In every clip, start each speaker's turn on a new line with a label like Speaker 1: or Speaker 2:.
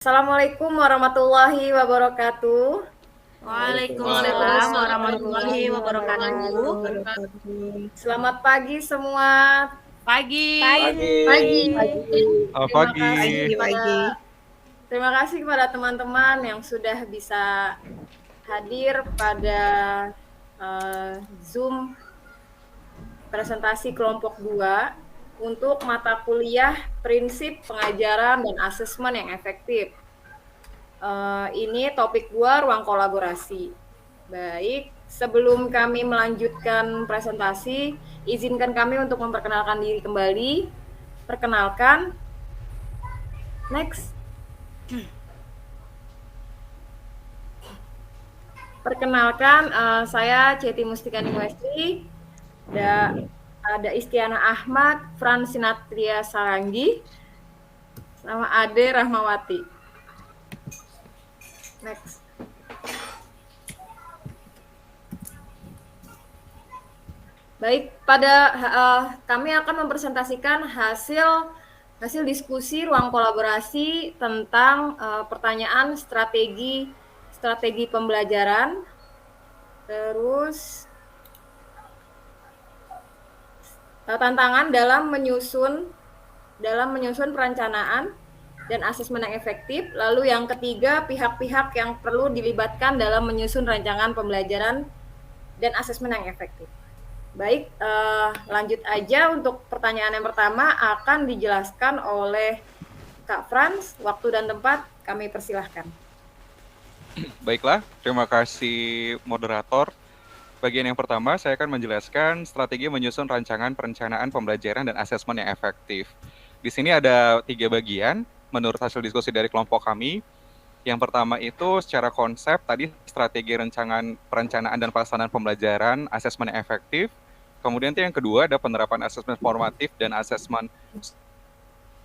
Speaker 1: Assalamualaikum warahmatullahi wabarakatuh.
Speaker 2: Waalaikumsalam warahmatullahi wabarakatuh.
Speaker 1: Selamat pagi semua.
Speaker 2: Pagi.
Speaker 1: Terima kasih kepada teman-teman yang sudah bisa hadir pada Zoom presentasi kelompok 2 untuk mata kuliah prinsip pengajaran dan asesmen yang efektif. Ini topik 2, ruang kolaborasi. Baik, sebelum kami melanjutkan presentasi, izinkan kami untuk memperkenalkan diri kembali. Perkenalkan. Next. Perkenalkan, saya Ceti Mustikani Westri. Ada Istiana Ahmad, Fran Sinatria Saranggi, sama Ade Rahmawati. Next. Baik, kami akan mempresentasikan hasil diskusi ruang kolaborasi tentang pertanyaan strategi pembelajaran, terus tantangan dalam menyusun perencanaan dan asesmen yang efektif. Lalu yang ketiga, pihak-pihak yang perlu dilibatkan dalam menyusun rancangan pembelajaran dan asesmen yang efektif. Baik, lanjut aja. Untuk pertanyaan yang pertama akan dijelaskan oleh Kak Frans. Waktu dan tempat kami persilahkan.
Speaker 3: Baiklah, terima kasih moderator. Bagian yang pertama, saya akan menjelaskan strategi menyusun rancangan perencanaan pembelajaran dan asesmen yang efektif. Di sini ada 3 bagian menurut hasil diskusi dari kelompok kami. Yang pertama itu secara konsep, tadi strategi perencanaan dan pelaksanaan pembelajaran, asesmen yang efektif. Kemudian yang kedua ada penerapan asesmen formatif dan asesmen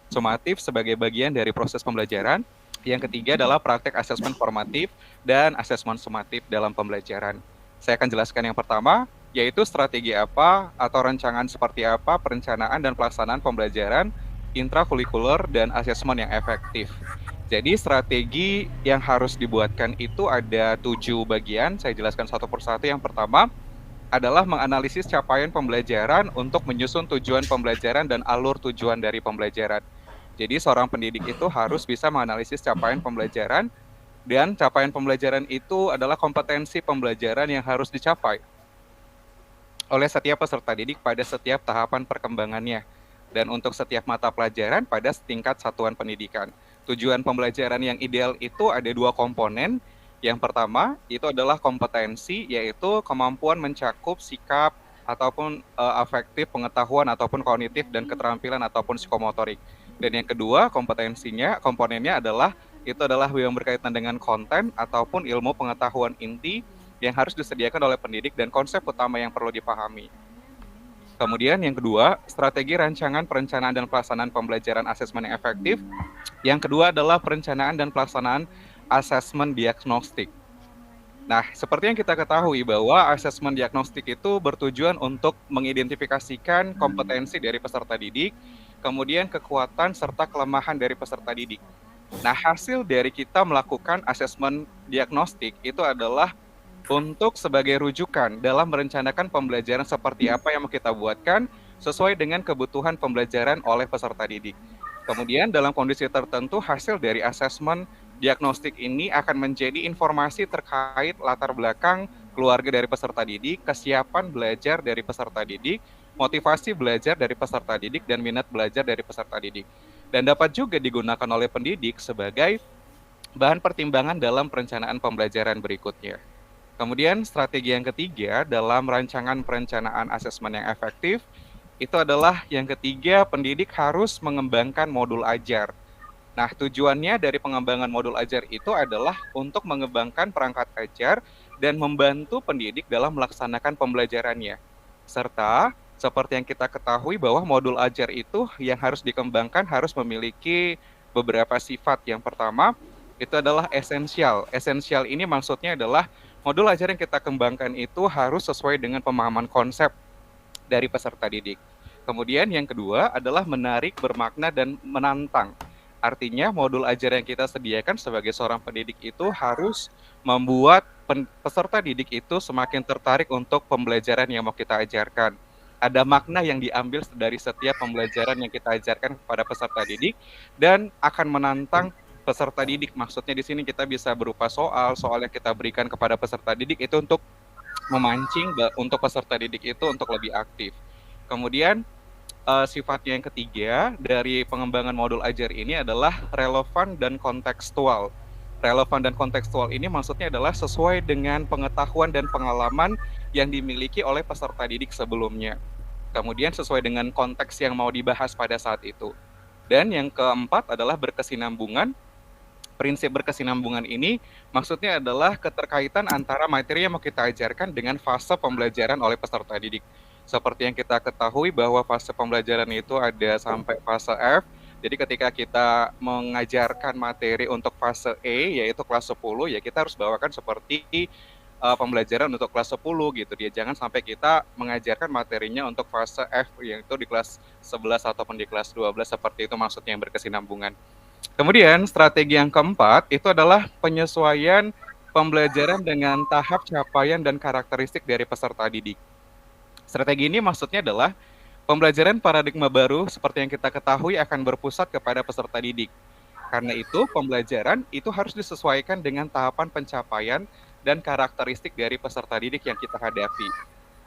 Speaker 3: sumatif sebagai bagian dari proses pembelajaran. Yang ketiga adalah praktek asesmen formatif dan asesmen sumatif dalam pembelajaran. Saya akan jelaskan yang pertama, yaitu strategi apa atau rancangan seperti apa perencanaan dan pelaksanaan pembelajaran intrakurikuler dan asesmen yang efektif. Jadi strategi yang harus dibuatkan itu ada 7 bagian, saya jelaskan satu persatu. Yang pertama adalah menganalisis capaian pembelajaran untuk menyusun tujuan pembelajaran dan alur tujuan dari pembelajaran. Jadi seorang pendidik itu harus bisa menganalisis capaian pembelajaran, dan capaian pembelajaran itu adalah kompetensi pembelajaran yang harus dicapai oleh setiap peserta didik pada setiap tahapan perkembangannya, dan untuk setiap mata pelajaran pada tingkat satuan pendidikan. Tujuan pembelajaran yang ideal itu ada 2 komponen. Yang pertama itu adalah kompetensi, yaitu kemampuan mencakup sikap ataupun afektif, pengetahuan ataupun kognitif, dan keterampilan ataupun psikomotorik. Dan yang kedua komponennya adalah yang berkaitan dengan konten ataupun ilmu pengetahuan inti yang harus disediakan oleh pendidik dan konsep utama yang perlu dipahami. Kemudian yang kedua, strategi rancangan perencanaan dan pelaksanaan pembelajaran asesmen yang efektif. Yang kedua adalah perencanaan dan pelaksanaan asesmen diagnostik. Nah, seperti yang kita ketahui bahwa asesmen diagnostik itu bertujuan untuk mengidentifikasikan kompetensi dari peserta didik, kemudian kekuatan serta kelemahan dari peserta didik. Nah, hasil dari kita melakukan asesmen diagnostik itu adalah untuk sebagai rujukan dalam merencanakan pembelajaran seperti apa yang mau kita buatkan sesuai dengan kebutuhan pembelajaran oleh peserta didik. Kemudian dalam kondisi tertentu, hasil dari asesmen diagnostik ini akan menjadi informasi terkait latar belakang keluarga dari peserta didik, kesiapan belajar dari peserta didik, motivasi belajar dari peserta didik, dan minat belajar dari peserta didik. Dan dapat juga digunakan oleh pendidik sebagai bahan pertimbangan dalam perencanaan pembelajaran berikutnya. Kemudian strategi yang ketiga dalam rancangan perencanaan asesmen yang efektif, itu adalah yang ketiga, pendidik harus mengembangkan modul ajar. Nah, tujuannya dari pengembangan modul ajar itu adalah untuk mengembangkan perangkat ajar dan membantu pendidik dalam melaksanakan pembelajarannya. Serta seperti yang kita ketahui bahwa modul ajar itu yang harus dikembangkan harus memiliki beberapa sifat. Yang pertama, itu adalah esensial. Esensial ini maksudnya adalah modul ajar yang kita kembangkan itu harus sesuai dengan pemahaman konsep dari peserta didik. Kemudian yang kedua adalah menarik, bermakna, dan menantang. Artinya modul ajar yang kita sediakan sebagai seorang pendidik itu harus membuat peserta didik itu semakin tertarik untuk pembelajaran yang mau kita ajarkan. Ada makna yang diambil dari setiap pembelajaran yang kita ajarkan kepada peserta didik dan akan menantang peserta didik. Maksudnya di sini kita bisa berupa soal yang kita berikan kepada peserta didik itu untuk memancing untuk peserta didik itu untuk lebih aktif. Kemudian sifatnya yang ketiga dari pengembangan modul ajar ini adalah relevan dan kontekstual. Relevan dan kontekstual ini maksudnya adalah sesuai dengan pengetahuan dan pengalaman yang dimiliki oleh peserta didik sebelumnya. Kemudian sesuai dengan konteks yang mau dibahas pada saat itu. Dan yang keempat adalah berkesinambungan. Prinsip berkesinambungan ini maksudnya adalah keterkaitan antara materi yang mau kita ajarkan dengan fase pembelajaran oleh peserta didik. Seperti yang kita ketahui bahwa fase pembelajaran itu ada sampai fase F. Jadi ketika kita mengajarkan materi untuk fase E, yaitu kelas 10, ya kita harus bawakan seperti pembelajaran untuk kelas 10 gitu. Dia jangan sampai kita mengajarkan materinya untuk fase F, yaitu di kelas 11 ataupun di kelas 12, seperti itu maksudnya yang berkesinambungan. Kemudian strategi yang keempat itu adalah penyesuaian pembelajaran dengan tahap capaian dan karakteristik dari peserta didik. Strategi ini maksudnya adalah pembelajaran paradigma baru seperti yang kita ketahui akan berpusat kepada peserta didik. Karena itu, pembelajaran itu harus disesuaikan dengan tahapan pencapaian dan karakteristik dari peserta didik yang kita hadapi.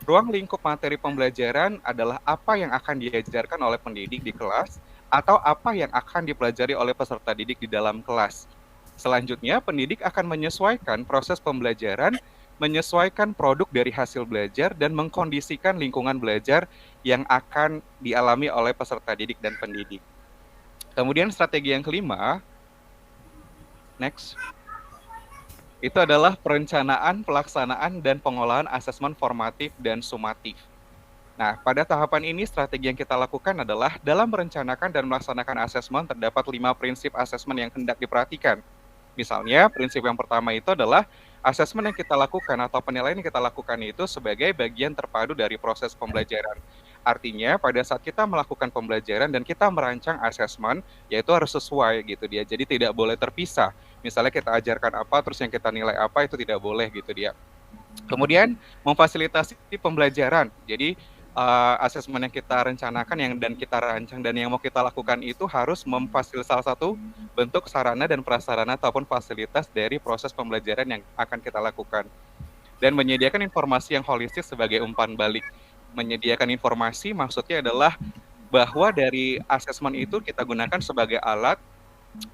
Speaker 3: Ruang lingkup materi pembelajaran adalah apa yang akan diajarkan oleh pendidik di kelas atau apa yang akan dipelajari oleh peserta didik di dalam kelas. Selanjutnya, pendidik akan menyesuaikan proses pembelajaran, menyesuaikan produk dari hasil belajar, dan mengkondisikan lingkungan belajar yang akan dialami oleh peserta didik dan pendidik. Kemudian strategi yang kelima, next, itu adalah perencanaan, pelaksanaan, dan pengolahan asesmen formatif dan sumatif. Nah, pada tahapan ini strategi yang kita lakukan adalah dalam merencanakan dan melaksanakan asesmen terdapat 5 prinsip asesmen yang hendak diperhatikan. Misalnya, prinsip yang pertama itu adalah asesmen yang kita lakukan atau penilaian yang kita lakukan itu sebagai bagian terpadu dari proses pembelajaran. Artinya, pada saat kita melakukan pembelajaran dan kita merancang asesmen, yaitu harus sesuai gitu dia. Jadi tidak boleh terpisah. Misalnya kita ajarkan apa, terus yang kita nilai apa, itu tidak boleh gitu dia. Kemudian, memfasilitasi pembelajaran. Jadi, asesmen yang kita rencanakan dan kita rancang dan yang mau kita lakukan itu harus memfasilitasi salah satu bentuk sarana dan prasarana ataupun fasilitas dari proses pembelajaran yang akan kita lakukan. Dan menyediakan informasi yang holistis sebagai umpan balik. Menyediakan informasi maksudnya adalah bahwa dari asesmen itu kita gunakan sebagai alat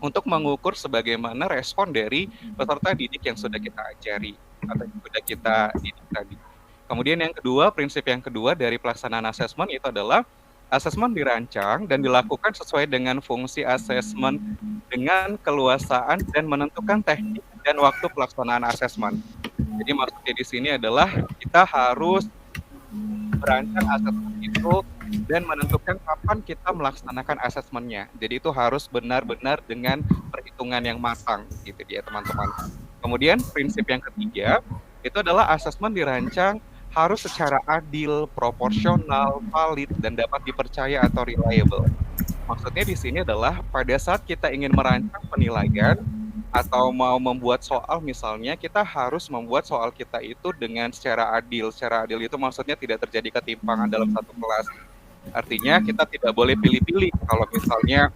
Speaker 3: untuk mengukur sebagaimana respon dari peserta didik yang sudah kita ajari atau yang sudah kita didik tadi. Kemudian yang kedua, prinsip yang kedua dari pelaksanaan asesmen itu adalah asesmen dirancang dan dilakukan sesuai dengan fungsi asesmen dengan keluasaan dan menentukan teknik dan waktu pelaksanaan asesmen. Jadi maksudnya di sini adalah kita harus merancang asesmen itu dan menentukan kapan kita melaksanakan asesmennya. Jadi itu harus benar-benar dengan perhitungan yang matang gitu dia teman-teman. Kemudian prinsip yang ketiga itu adalah asesmen dirancang harus secara adil, proporsional, valid, dan dapat dipercaya atau reliable. Maksudnya di sini adalah pada saat kita ingin merancang penilaian atau mau membuat soal misalnya, kita harus membuat soal kita itu dengan secara adil. Secara adil itu maksudnya tidak terjadi ketimpangan dalam satu kelas. Artinya kita tidak boleh pilih-pilih. Kalau misalnya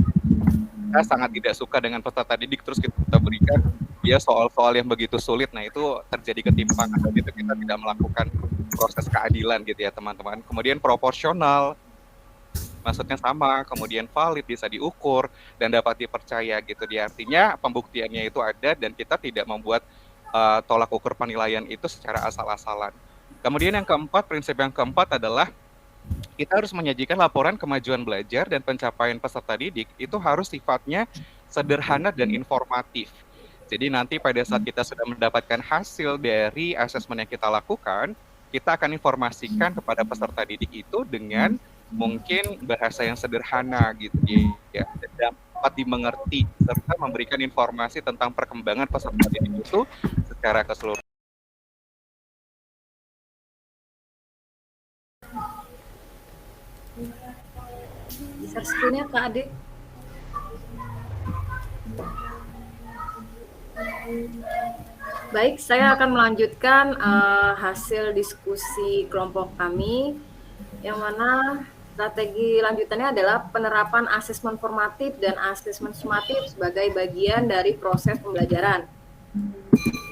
Speaker 3: kita sangat tidak suka dengan peserta didik terus kita berikan dia soal-soal yang begitu sulit, nah itu terjadi ketimpangan dan itu kita tidak melakukan proses keadilan gitu ya teman-teman. Kemudian proporsional, maksudnya sama, kemudian valid, bisa diukur dan dapat dipercaya gitu dia. Artinya pembuktiannya itu ada dan kita tidak membuat tolak ukur penilaian itu secara asal-asalan. Kemudian yang keempat, prinsip yang keempat adalah kita harus menyajikan laporan kemajuan belajar dan pencapaian peserta didik itu harus sifatnya sederhana dan informatif. Jadi nanti pada saat kita sudah mendapatkan hasil dari asesmen yang kita lakukan, kita akan informasikan kepada peserta didik itu dengan mungkin bahasa yang sederhana gitu ya, dan dapat dimengerti serta memberikan informasi tentang perkembangan peserta didik itu secara keseluruhan.
Speaker 1: Share screen-nya Kak Ade. Baik, saya akan melanjutkan hasil diskusi kelompok kami, yang mana strategi lanjutannya adalah penerapan asesmen formatif dan asesmen sumatif sebagai bagian dari proses pembelajaran.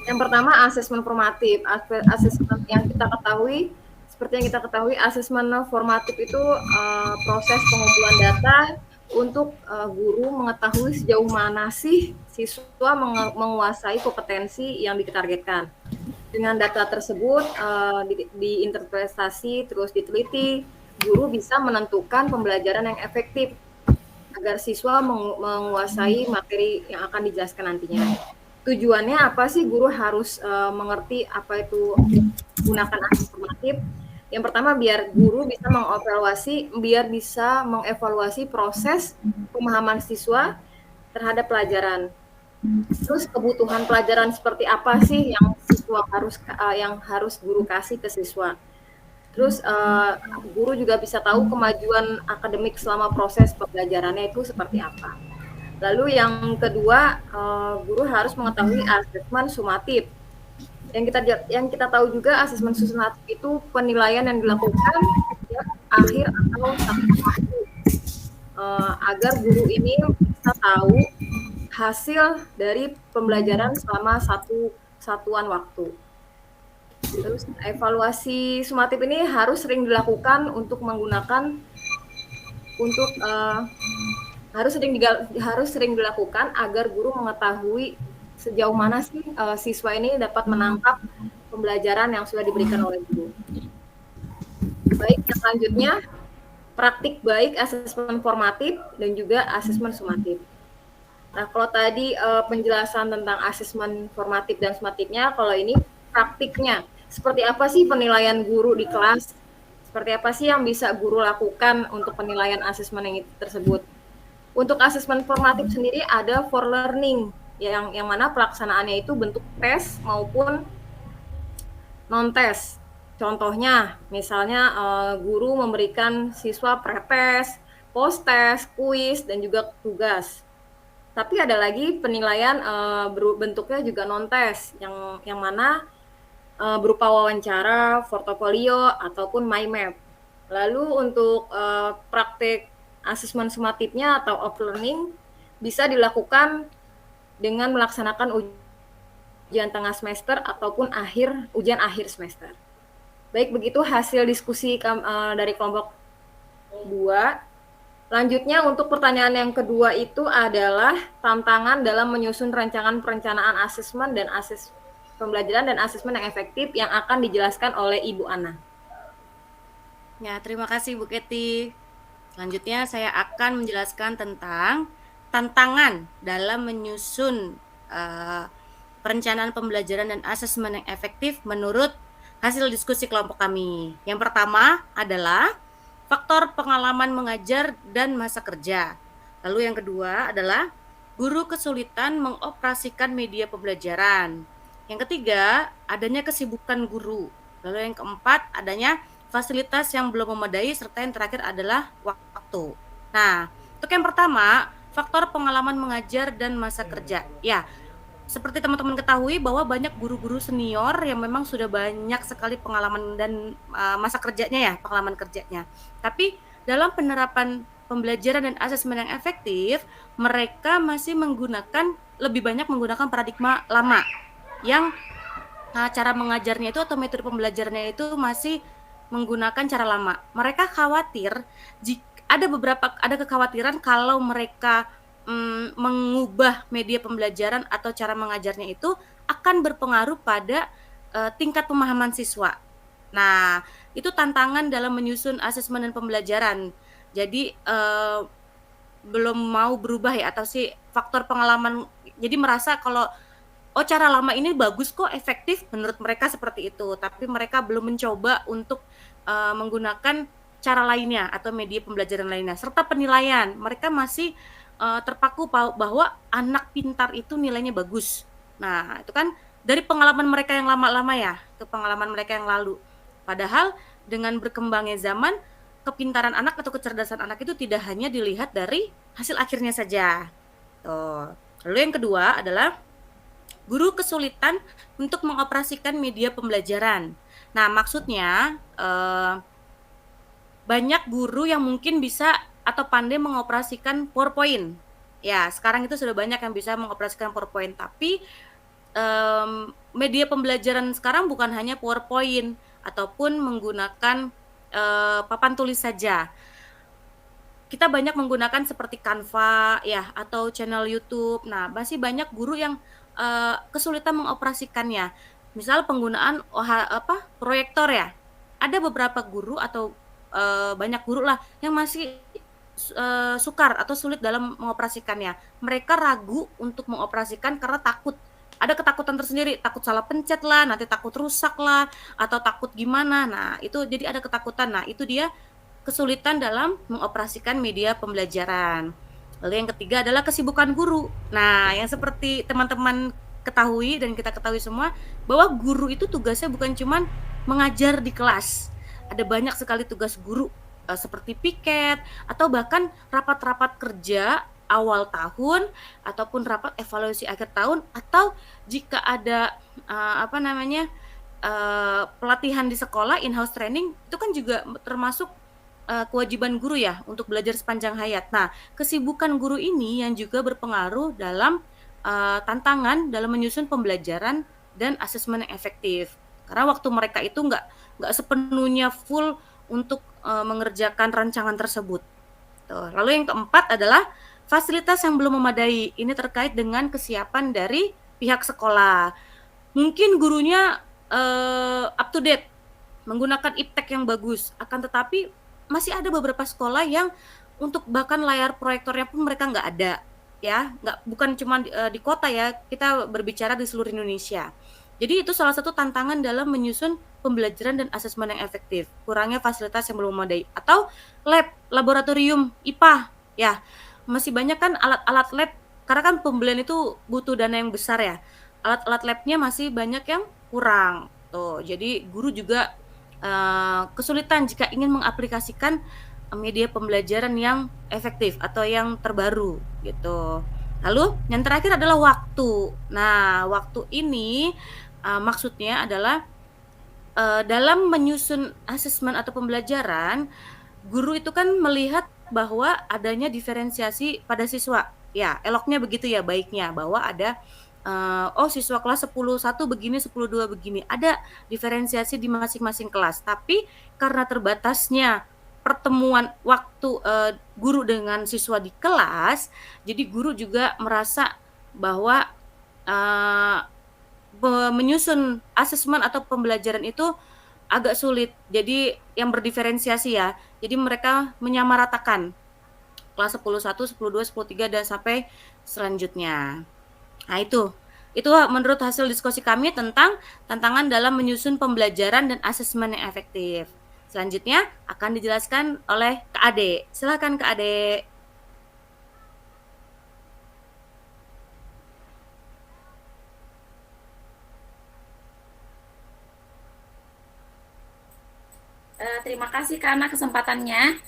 Speaker 1: Yang pertama, asesmen formatif. Asesmen yang kita ketahui, seperti yang kita ketahui, asesmen formatif itu proses pengumpulan data untuk guru mengetahui sejauh mana sih siswa menguasai kompetensi yang ditargetkan. Dengan data tersebut diinterpretasi terus diteliti, guru bisa menentukan pembelajaran yang efektif agar siswa menguasai materi yang akan dijelaskan nantinya. Tujuannya apa sih guru harus mengerti apa itu gunakan asesmen formatif? Yang pertama, biar guru bisa mengevaluasi proses pemahaman siswa terhadap pelajaran. Terus kebutuhan pelajaran seperti apa sih yang harus guru kasih ke siswa. Terus guru juga bisa tahu kemajuan akademik selama proses pembelajarannya itu seperti apa. Lalu yang kedua, guru harus mengetahui asesmen sumatif. Yang kita tahu juga asesmen sumatif itu penilaian yang dilakukan setiap akhir atau satu waktu, agar guru ini bisa tahu hasil dari pembelajaran selama satu satuan waktu. Terus evaluasi sumatif ini harus sering dilakukan harus sering dilakukan agar guru mengetahui sejauh mana sih siswa ini dapat menangkap pembelajaran yang sudah diberikan oleh guru. Baik, yang selanjutnya praktik baik asesmen formatif dan juga asesmen sumatif. Nah, kalau tadi penjelasan tentang asesmen formatif dan sumatifnya, kalau ini praktiknya. Seperti apa sih penilaian guru di kelas? Seperti apa sih yang bisa guru lakukan untuk penilaian asesmen yang tersebut? Untuk asesmen formatif sendiri ada for learning, yang mana pelaksanaannya itu bentuk tes maupun non-tes. Contohnya, misalnya guru memberikan siswa pretest, post-tes, kuis, dan juga tugas. Tapi ada lagi penilaian bentuknya juga non-tes, yang mana berupa wawancara, portofolio, ataupun mind map. Lalu untuk praktik asesmen sumatifnya atau off learning bisa dilakukan dengan melaksanakan ujian tengah semester ataupun ujian akhir semester. Baik, begitu hasil diskusi dari kelompok 2. Lanjutnya untuk pertanyaan yang kedua itu adalah tantangan dalam menyusun rancangan perencanaan asesmen dan pembelajaran dan asesmen yang efektif yang akan dijelaskan oleh Ibu Ana.
Speaker 2: Ya, terima kasih Bu Keti. Selanjutnya saya akan menjelaskan tentang tantangan dalam menyusun perencanaan pembelajaran dan asesmen yang efektif menurut hasil diskusi kelompok kami. Yang pertama adalah faktor pengalaman mengajar dan masa kerja. Lalu yang kedua adalah guru kesulitan mengoperasikan media pembelajaran. Yang ketiga, adanya kesibukan guru. Lalu yang keempat, adanya fasilitas yang belum memadai, serta yang terakhir adalah waktu. Nah, untuk yang pertama, faktor pengalaman mengajar dan masa kerja. Ya, seperti teman-teman ketahui bahwa banyak guru-guru senior yang memang sudah banyak sekali pengalaman dan masa kerjanya pengalaman kerjanya. Tapi dalam penerapan pembelajaran dan asesmen yang efektif, mereka masih lebih banyak menggunakan paradigma lama yang cara mengajarnya itu atau metode pembelajarannya itu masih menggunakan cara lama. Mereka khawatir ada kekhawatiran kalau mereka mengubah media pembelajaran atau cara mengajarnya itu akan berpengaruh pada tingkat pemahaman siswa. Nah, itu tantangan dalam menyusun asesmen dan pembelajaran. Jadi belum mau berubah atau si faktor pengalaman. Jadi merasa kalau cara lama ini bagus kok, efektif menurut mereka seperti itu. Tapi mereka belum mencoba untuk menggunakan cara lainnya atau media pembelajaran lainnya serta penilaian. Mereka masih terpaku bahwa anak pintar itu nilainya bagus. Nah, itu kan dari pengalaman mereka yang lama-lama itu pengalaman mereka yang lalu. Padahal dengan berkembangnya zaman, kepintaran anak atau kecerdasan anak itu tidak hanya dilihat dari hasil akhirnya saja. Tuh. Lalu yang kedua adalah Guru kesulitan untuk mengoperasikan media pembelajaran. Nah, maksudnya banyak guru yang mungkin bisa atau pandai mengoperasikan PowerPoint. Ya, sekarang itu sudah banyak yang bisa mengoperasikan PowerPoint, tapi media pembelajaran sekarang bukan hanya PowerPoint ataupun menggunakan papan tulis saja. Kita banyak menggunakan seperti Canva ya atau channel YouTube. Nah, masih banyak guru yang kesulitan mengoperasikannya. Misal penggunaan proyektor ya. Ada beberapa guru atau banyak guru lah yang masih sukar atau sulit dalam mengoperasikannya. Mereka ragu untuk mengoperasikan karena takut. Ada ketakutan tersendiri, takut salah pencet lah, nanti takut rusak lah, atau takut gimana. Nah, itu jadi ada ketakutan. Nah, itu dia kesulitan dalam mengoperasikan media pembelajaran. Lalu yang ketiga adalah kesibukan guru. Nah, yang seperti teman-teman ketahui dan kita ketahui semua, bahwa guru itu tugasnya bukan cuma mengajar di kelas. Ada banyak sekali tugas guru, seperti piket, atau bahkan rapat-rapat kerja awal tahun, ataupun rapat evaluasi akhir tahun, atau jika ada pelatihan di sekolah, in-house training, itu kan juga termasuk kewajiban guru ya untuk belajar sepanjang hayat. Nah, kesibukan guru ini yang juga berpengaruh dalam tantangan dalam menyusun pembelajaran dan asesmen yang efektif. Karena waktu mereka itu nggak sepenuhnya full untuk mengerjakan rancangan tersebut. Tuh. Lalu yang keempat adalah fasilitas yang belum memadai. Ini terkait dengan kesiapan dari pihak sekolah. Mungkin gurunya up to date, menggunakan iptek yang bagus, akan tetapi masih ada beberapa sekolah yang untuk bahkan layar proyektornya pun mereka nggak ada, ya, bukan cuma di kota ya, kita berbicara di seluruh Indonesia. Jadi itu salah satu tantangan dalam menyusun pembelajaran dan asesmen yang efektif, kurangnya fasilitas yang belum memadai, atau laboratorium IPA, ya, masih banyak kan alat-alat lab, karena kan pembelian itu butuh dana yang besar ya, alat-alat labnya masih banyak yang kurang, tuh, jadi guru juga kesulitan jika ingin mengaplikasikan media pembelajaran yang efektif atau yang terbaru gitu. Lalu yang terakhir adalah waktu. Nah, waktu ini maksudnya adalah dalam menyusun asesmen atau pembelajaran, guru itu kan melihat bahwa adanya diferensiasi pada siswa. Ya, eloknya begitu ya, baiknya bahwa ada siswa kelas 10.1 begini, 10.2 begini. Ada diferensiasi di masing-masing kelas. Tapi karena terbatasnya pertemuan waktu guru dengan siswa di kelas, jadi guru juga merasa bahwa menyusun asesmen atau pembelajaran itu agak sulit. Jadi yang berdiferensiasi ya. Jadi mereka menyamaratakan kelas 10.1, 10.2, 10.3 dan sampai selanjutnya. Nah, itu menurut hasil diskusi kami tentang tantangan dalam menyusun pembelajaran dan asesmen yang efektif. Selanjutnya akan dijelaskan oleh Kak Ade. Silakan Kak Ade.
Speaker 4: Terima kasih karena kesempatannya.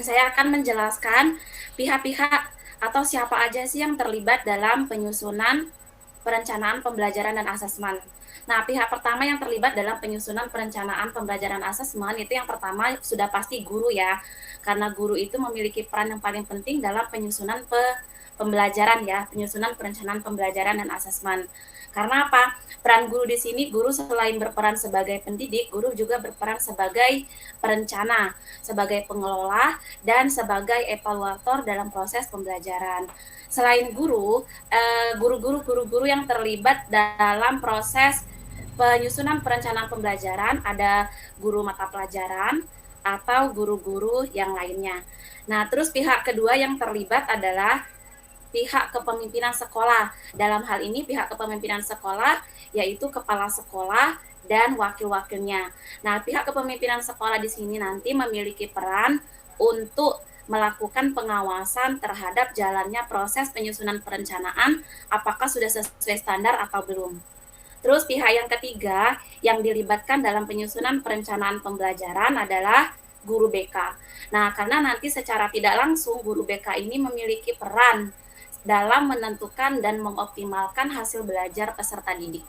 Speaker 4: Saya akan menjelaskan pihak-pihak atau siapa aja sih yang terlibat dalam penyusunan perencanaan pembelajaran dan asesmen. Nah, pihak pertama yang terlibat dalam penyusunan perencanaan pembelajaran asesmen itu yang pertama sudah pasti guru ya. Karena guru itu memiliki peran yang paling penting dalam penyusunan pembelajaran ya, penyusunan perencanaan pembelajaran dan asesmen. Karena apa? Peran guru di sini, guru selain berperan sebagai pendidik, guru juga berperan sebagai perencana, sebagai pengelola, dan sebagai evaluator dalam proses pembelajaran. Selain guru, guru-guru yang terlibat dalam proses penyusunan perencanaan pembelajaran ada guru mata pelajaran atau guru-guru yang lainnya. Nah, terus pihak kedua yang terlibat adalah pihak kepemimpinan sekolah. Dalam hal ini pihak kepemimpinan sekolah yaitu kepala sekolah dan wakil-wakilnya. Nah, pihak kepemimpinan sekolah di sini nanti memiliki peran untuk melakukan pengawasan terhadap jalannya proses penyusunan perencanaan, apakah sudah sesuai standar atau belum. Terus pihak yang ketiga yang dilibatkan dalam penyusunan perencanaan pembelajaran adalah guru BK. Nah, karena nanti secara tidak langsung guru BK ini memiliki peran dalam menentukan dan mengoptimalkan hasil belajar peserta didik.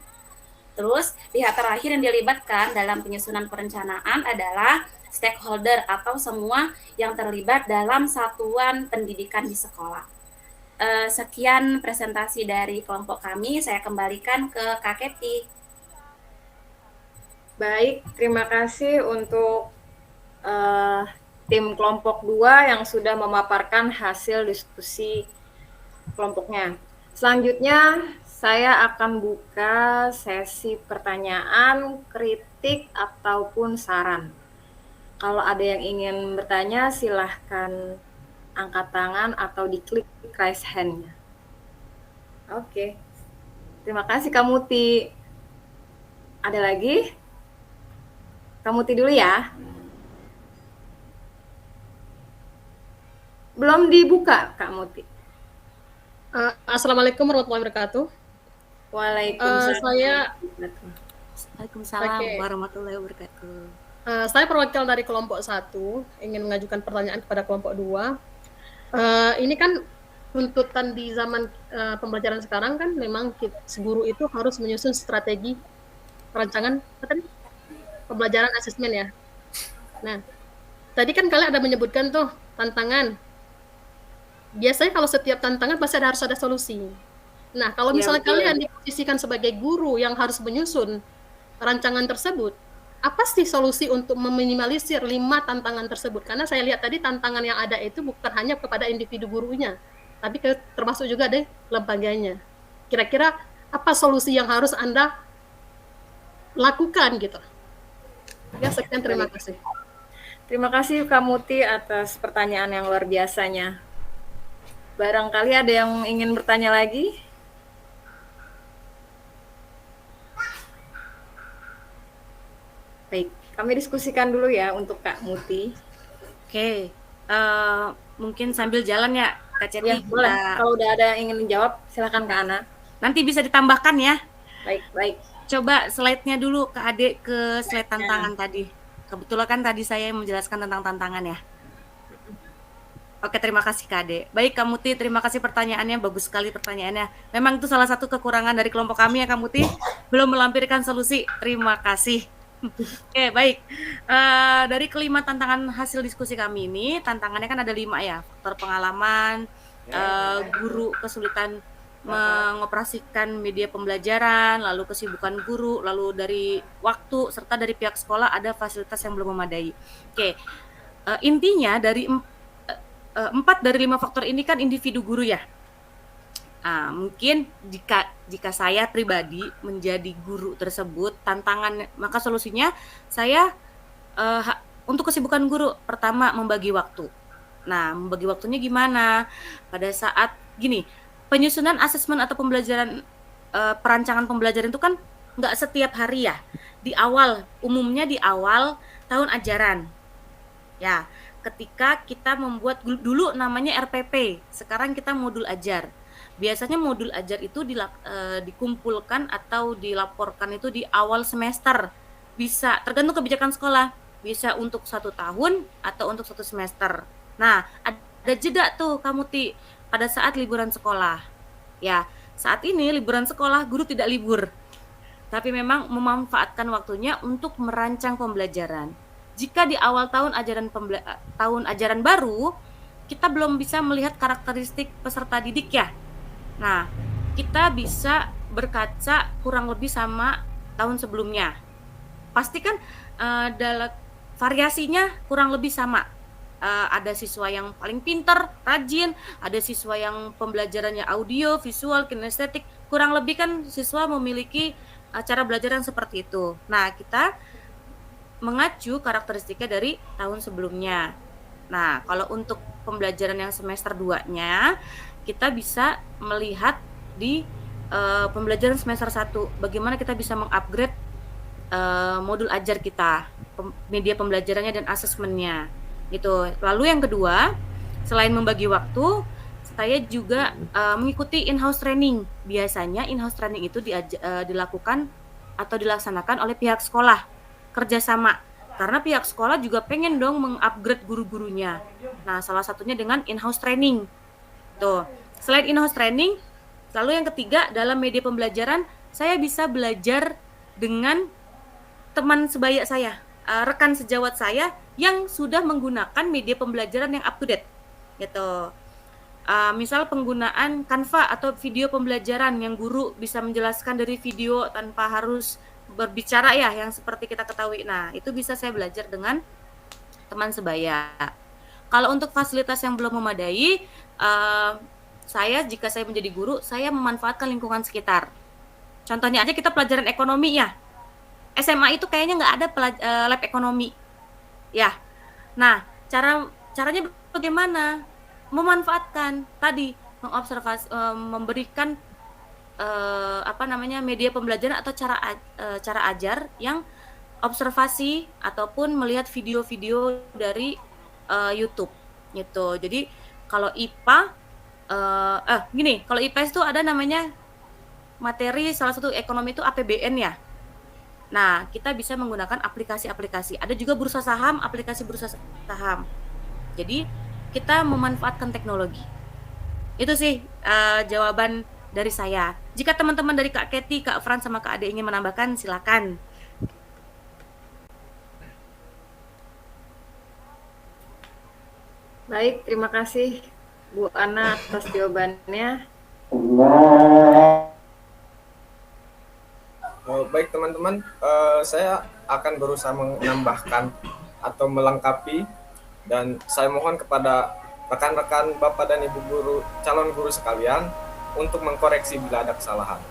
Speaker 4: Terus, pihak terakhir yang dilibatkan dalam penyusunan perencanaan adalah stakeholder atau semua yang terlibat dalam satuan pendidikan di sekolah. Sekian presentasi dari kelompok kami, saya kembalikan ke Kak Keti.
Speaker 1: Baik, terima kasih untuk tim kelompok 2 yang sudah memaparkan hasil diskusi kelompoknya. Selanjutnya, saya akan buka sesi pertanyaan, kritik, ataupun saran. Kalau ada yang ingin bertanya, silahkan angkat tangan atau diklik raise hand-nya. Oke. Terima kasih Kak Muti. Ada lagi? Kak Muti dulu ya. Belum dibuka, Kak Muti.
Speaker 5: Assalamualaikum warahmatullahi wabarakatuh.
Speaker 1: Waalaikumsalam.
Speaker 2: Waalaikumsalam
Speaker 5: Oke.
Speaker 2: warahmatullahi wabarakatuh.
Speaker 5: Saya perwakilan dari kelompok 1, ingin mengajukan pertanyaan kepada kelompok 2. Ini kan tuntutan di zaman pembelajaran sekarang kan memang guru itu harus menyusun strategi perancangan pembelajaran asesmen ya. Nah, tadi kan kalian ada menyebutkan tuh tantangan. Biasanya kalau setiap tantangan pasti harus ada solusi. Nah, kalau
Speaker 1: Iya,
Speaker 5: misalnya
Speaker 1: betul.
Speaker 5: kalian diposisikan sebagai guru yang harus menyusun rancangan tersebut, apa sih solusi untuk meminimalisir 5 tantangan tersebut? Karena saya lihat tadi tantangan yang ada itu bukan hanya kepada individu gurunya, tapi termasuk juga dari lembaganya. Kira-kira apa solusi yang harus Anda lakukan gitu? Ya, sekian, terima kasih.
Speaker 1: Terima kasih Kak Muti atas pertanyaan yang luar biasanya. Barangkali ada yang ingin bertanya lagi? Baik, kami diskusikan dulu ya untuk Kak Muti.
Speaker 2: Oke, mungkin sambil jalan ya Kak Ceti.
Speaker 1: Ya, boleh. Kalau udah ada yang ingin menjawab, silakan Kak Ana.
Speaker 2: Nanti bisa ditambahkan ya.
Speaker 1: Baik.
Speaker 2: Coba slide-nya dulu ke Adik, ke slide tantangan tadi. Kebetulan kan tadi saya menjelaskan tentang tantangan ya. Oke, terima kasih Kak Ade. Baik Kak Muti, terima kasih pertanyaannya, bagus sekali pertanyaannya. Memang itu salah satu kekurangan dari kelompok kami ya Kak Muti, belum melampirkan solusi. Terima kasih. Oke, baik. Dari kelima tantangan hasil diskusi kami ini, tantangannya kan ada 5 ya. Faktor pengalaman, guru kesulitan mengoperasikan media pembelajaran, lalu kesibukan guru, lalu dari waktu, serta dari pihak sekolah ada fasilitas yang belum memadai. Oke, intinya dari 4 dari 5 faktor ini kan individu guru ya. Mungkin jika saya pribadi menjadi guru tersebut, tantangan, maka solusinya saya untuk kesibukan guru, pertama membagi waktu. Nah, membagi waktunya gimana? Pada saat gini, penyusunan asesmen atau pembelajaran, perancangan pembelajaran itu kan nggak setiap hari ya. Umumnya di awal tahun ajaran. Ya, ketika kita membuat dulu namanya RPP, sekarang kita modul ajar. Biasanya modul ajar itu dikumpulkan atau dilaporkan itu di awal semester. Bisa tergantung kebijakan sekolah, bisa untuk 1 tahun atau untuk 1 semester. Nah, ada jeda tuh kamu pada saat liburan sekolah. Ya, saat ini liburan sekolah guru tidak libur, tapi memang memanfaatkan waktunya untuk merancang pembelajaran. Jika di awal tahun ajaran baru, kita belum bisa melihat karakteristik peserta didik ya. Nah, kita bisa berkaca kurang lebih sama tahun sebelumnya. Pastikan dalam variasinya kurang lebih sama. Ada siswa yang paling pintar, rajin, ada siswa yang pembelajarannya audio, visual, kinestetik, kurang lebih kan siswa memiliki cara belajar yang seperti itu. Nah, kita mengacu karakteristiknya dari tahun sebelumnya. Nah, kalau untuk pembelajaran yang semester 2-nya, kita bisa melihat di pembelajaran semester 1, bagaimana kita bisa mengupgrade modul ajar kita, media pembelajarannya dan asesmennya, gitu. Lalu yang kedua, selain membagi waktu, saya juga mengikuti in-house training. Biasanya in-house training itu dilakukan atau dilaksanakan oleh pihak sekolah, kerjasama, karena pihak sekolah juga pengen dong mengupgrade guru-gurunya. Nah, salah satunya dengan in-house training. Tuh, Selain in-house training, lalu yang ketiga dalam media pembelajaran, saya bisa belajar dengan teman sebaya saya, rekan sejawat saya yang sudah menggunakan media pembelajaran yang up to date, gitu. Misal penggunaan Canva atau video pembelajaran yang guru bisa menjelaskan dari video tanpa harus berbicara ya, yang seperti kita ketahui. Nah, itu bisa saya belajar dengan teman sebaya. Kalau untuk fasilitas yang belum memadai, jika saya menjadi guru, saya memanfaatkan lingkungan sekitar. Contohnya aja kita pelajaran ekonomi ya. SMA itu kayaknya nggak ada lab ekonomi, ya. Nah, caranya bagaimana? Memanfaatkan tadi, mengobservasi, memberikan media pembelajaran atau cara ajar yang observasi ataupun melihat video-video dari YouTube, gitu. Jadi kalau IPA, kalau IPS itu ada namanya materi salah satu ekonomi itu APBN ya. Nah, kita bisa menggunakan aplikasi-aplikasi. Ada juga bursa saham, aplikasi bursa saham. Jadi, kita memanfaatkan teknologi. Itu sih jawaban dari saya. Jika teman-teman dari Kak Kety, Kak Fran, sama Kak Ade ingin menambahkan, silakan.
Speaker 1: Baik, terima kasih Bu Ana atas jawabannya.
Speaker 6: Baik teman-teman, saya akan berusaha menambahkan atau melengkapi, dan saya mohon kepada rekan-rekan Bapak dan Ibu guru, calon guru sekalian untuk mengkoreksi bila ada kesalahan.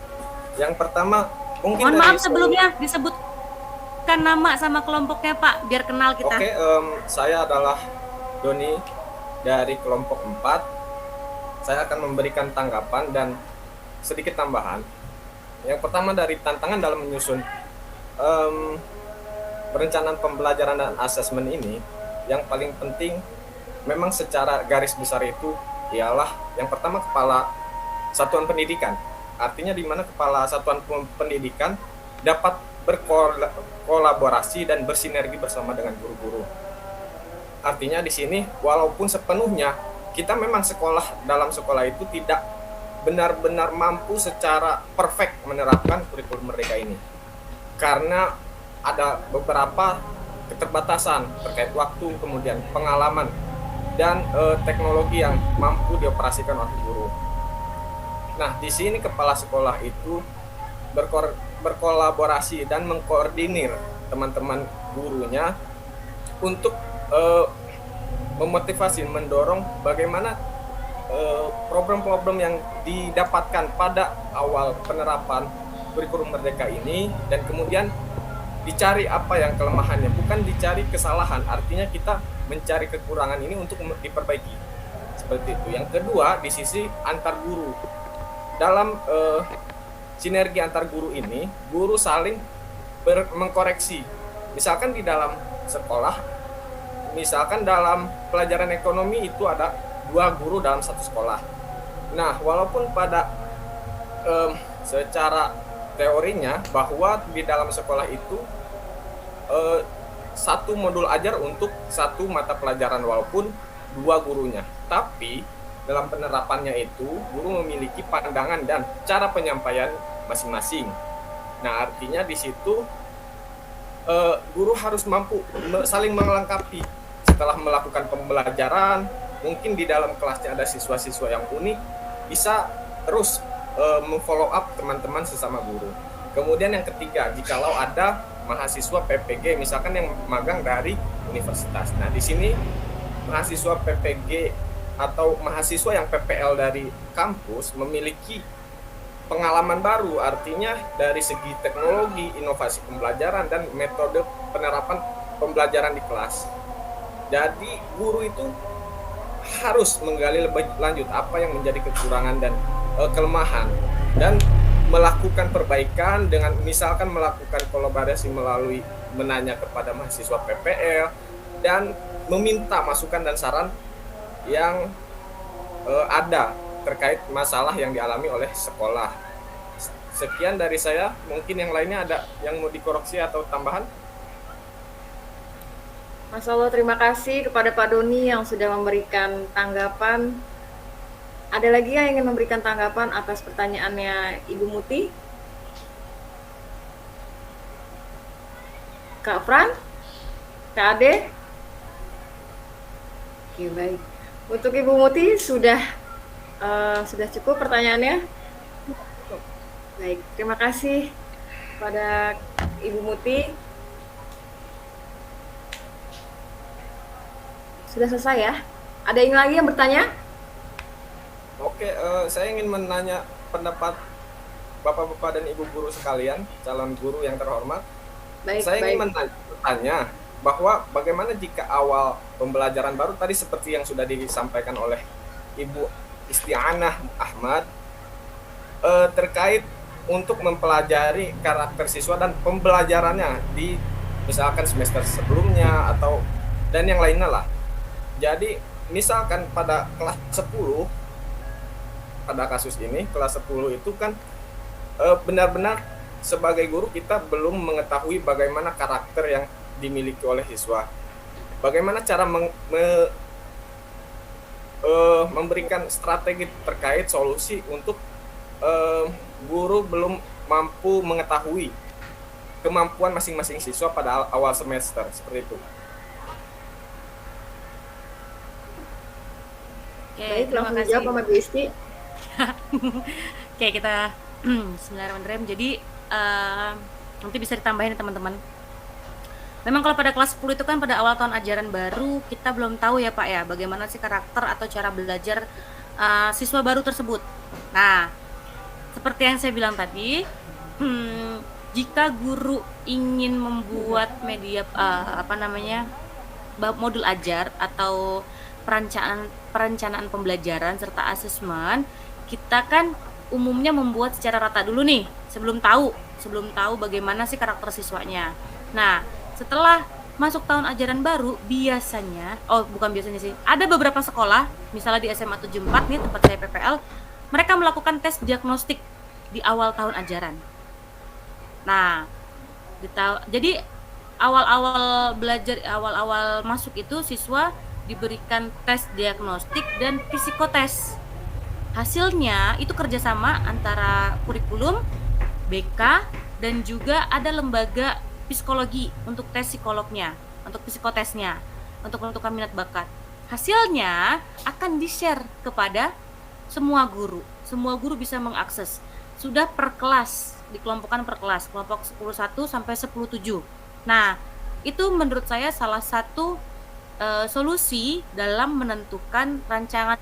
Speaker 6: Yang pertama, mungkin
Speaker 2: mohon maaf sebelumnya disebutkan nama sama kelompoknya Pak, biar kenal kita.
Speaker 6: Oke, saya adalah Doni dari kelompok 4. Saya akan memberikan tanggapan dan sedikit tambahan. Yang pertama dari tantangan dalam menyusun perencanaan pembelajaran dan asesmen ini, yang paling penting memang secara garis besar itu ialah yang pertama kepala satuan pendidikan. Artinya di mana kepala satuan pendidikan dapat berkolaborasi dan bersinergi bersama dengan guru-guru. Artinya di sini walaupun sepenuhnya kita memang dalam sekolah itu tidak benar-benar mampu secara perfect menerapkan kurikulum Merdeka ini, karena ada beberapa keterbatasan terkait waktu, kemudian pengalaman dan teknologi yang mampu dioperasikan oleh guru. Nah, di sini kepala sekolah itu berkolaborasi dan mengkoordinir teman-teman gurunya untuk memotivasi, mendorong bagaimana problem-problem yang didapatkan pada awal penerapan kurikulum Merdeka ini, dan kemudian dicari apa yang kelemahannya, bukan dicari kesalahan. Artinya kita mencari kekurangan ini untuk diperbaiki, seperti itu. Yang kedua, di sisi antar guru, dalam sinergi antar guru ini, guru saling mengkoreksi. Misalkan di dalam sekolah, misalkan dalam pelajaran ekonomi itu ada 2 guru dalam satu sekolah. Nah, walaupun pada secara teorinya bahwa di dalam sekolah itu satu modul ajar untuk satu mata pelajaran walaupun 2 gurunya, tapi dalam penerapannya itu guru memiliki pandangan dan cara penyampaian masing-masing. Nah, artinya di situ guru harus mampu saling melengkapi. Setelah melakukan pembelajaran, mungkin di dalam kelasnya ada siswa-siswa yang unik, bisa terus memfollow up teman-teman sesama guru. Kemudian yang ketiga, jikalau ada mahasiswa PPG misalkan yang magang dari universitas. Nah, di sini mahasiswa PPG atau mahasiswa yang PPL dari kampus memiliki pengalaman baru, artinya dari segi teknologi, inovasi pembelajaran, dan metode penerapan pembelajaran di kelas. Jadi guru itu harus menggali lebih lanjut apa yang menjadi kekurangan dan kelemahan, dan melakukan perbaikan dengan misalkan melakukan kolaborasi melalui menanya kepada mahasiswa PPL dan meminta masukan dan saran yang ada terkait masalah yang dialami oleh sekolah. Sekian dari saya, mungkin yang lainnya ada yang mau dikoreksi atau tambahan?
Speaker 1: Masya Allah, terima kasih kepada Pak Doni yang sudah memberikan tanggapan Ada lagi yang ingin memberikan tanggapan atas pertanyaannya Ibu Muti? Kak Fran? Kak Ade? Oke, baik. Untuk Ibu Muti sudah cukup pertanyaannya? Baik, terima kasih pada Ibu Muti. Sudah selesai ya? Ada yang lagi yang bertanya?
Speaker 6: Oke, saya ingin menanya pendapat Bapak-Bapak dan Ibu guru sekalian, calon guru yang terhormat.
Speaker 1: Baik,
Speaker 6: Saya ingin
Speaker 1: baik.
Speaker 6: bertanya bahwa bagaimana jika awal pembelajaran baru tadi seperti yang sudah disampaikan oleh Ibu Isti'anah Ahmad, terkait untuk mempelajari karakter siswa dan pembelajarannya di misalkan semester sebelumnya atau dan yang lainnya lah. Jadi misalkan pada kelas 10, pada kasus ini kelas 10 itu kan benar-benar sebagai guru kita belum mengetahui bagaimana karakter yang dimiliki oleh siswa. Bagaimana cara memberikan strategi terkait solusi untuk guru belum mampu mengetahui kemampuan masing-masing siswa pada awal semester seperti itu.
Speaker 2: Oke,
Speaker 1: Baik,
Speaker 2: terima
Speaker 1: langsung
Speaker 2: kasih.
Speaker 1: dijawab sama Bu Isti.
Speaker 2: Oke, kita Bismillahirrahmanirrahim. Jadi nanti bisa ditambahin ya, teman-teman. Memang kalau pada kelas 10 itu kan pada awal tahun ajaran baru kita belum tahu ya Pak ya bagaimana sih karakter atau cara belajar siswa baru tersebut. Nah, seperti yang saya bilang tadi, jika guru ingin membuat media modul ajar atau perencanaan pembelajaran serta asesmen, kita kan umumnya membuat secara rata dulu nih sebelum tahu bagaimana sih karakter siswanya. Nah, setelah masuk tahun ajaran baru ada beberapa sekolah misalnya di SMA 74 nih tempat saya PPL, mereka melakukan tes diagnostik di awal tahun ajaran. Nah, jadi awal-awal masuk itu siswa diberikan tes diagnostik dan psikotes. Hasilnya itu kerjasama antara kurikulum, BK, dan juga ada lembaga psikologi untuk tes psikolognya, untuk psikotesnya, untuk menentukan minat bakat. Hasilnya akan di-share kepada semua guru. Semua guru bisa mengakses. Sudah per kelas, dikelompokkan per kelas, kelompok 10.1 sampai 10.7. Nah, itu menurut saya salah satu solusi dalam menentukan rancangan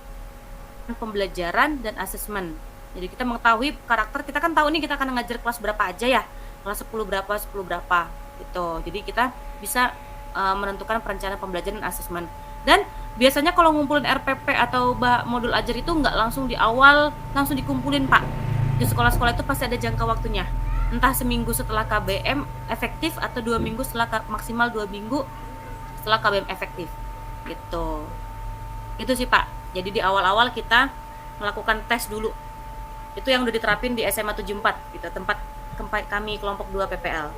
Speaker 2: pembelajaran dan asesmen. Jadi kita mengetahui karakter, kita kan tahu nih kita akan ngajar kelas berapa aja ya, kelas 10 berapa gitu. Jadi kita bisa menentukan perencanaan pembelajaran dan asesmen. Dan biasanya kalau ngumpulin RPP atau modul ajar itu nggak langsung di awal langsung dikumpulin Pak. Di sekolah-sekolah itu pasti ada jangka waktunya, entah seminggu setelah KBM efektif atau 2 minggu setelah maksimal 2 minggu setelah KBM efektif gitu. Itu sih Pak. Jadi di awal-awal kita melakukan tes dulu. Itu yang udah diterapin di SMA 74 gitu, tempat kami kelompok 2 PPL.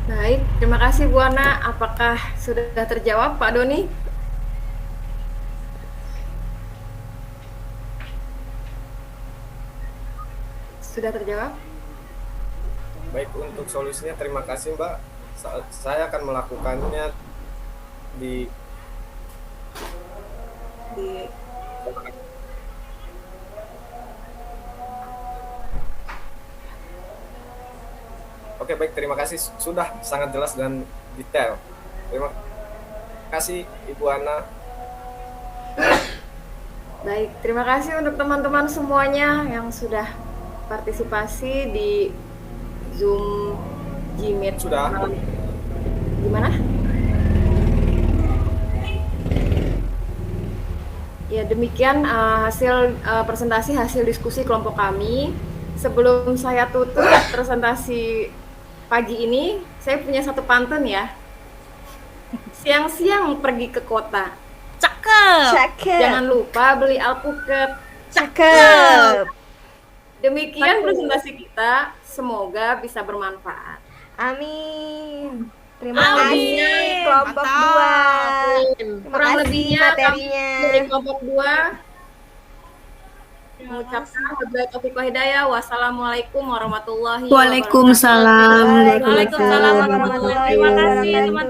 Speaker 1: Baik, terima kasih Bu Ana. Apakah sudah terjawab Pak Doni? Sudah terjawab?
Speaker 6: Baik, untuk solusinya terima kasih Mbak. Saya akan melakukannya di Oke, baik, terima kasih. Sudah sangat jelas dan detail. Terima kasih Ibu Ana.
Speaker 1: Baik, terima kasih untuk teman-teman semuanya yang sudah partisipasi di Zoom Gmeet.
Speaker 6: Sudah.
Speaker 1: Gimana? Ya, demikian hasil presentasi hasil diskusi kelompok kami. Sebelum saya tutup presentasi pagi ini, saya punya satu pantun ya. Siang-siang pergi ke kota.
Speaker 2: Cakep.
Speaker 1: Jangan lupa beli alpukat.
Speaker 2: Cakep.
Speaker 1: Demikian presentasi kita, semoga bisa bermanfaat.
Speaker 7: Amin. Terima
Speaker 1: Kurang
Speaker 7: kasih
Speaker 1: lebihnya,
Speaker 7: kelompok
Speaker 2: mantap.
Speaker 7: 2. Terima
Speaker 1: kurang
Speaker 7: kasih
Speaker 1: lebihnya
Speaker 7: materinya.
Speaker 1: dari kelompok 2 mengucapkan wabillahi taufiq wal hidayah. Wassalamualaikum warahmatullahi wabarakatuh.
Speaker 2: Waalaikumsalam.
Speaker 1: Waalaikumsalam warahmatullahi wabarakatuh.
Speaker 7: Terima kasih teman-teman.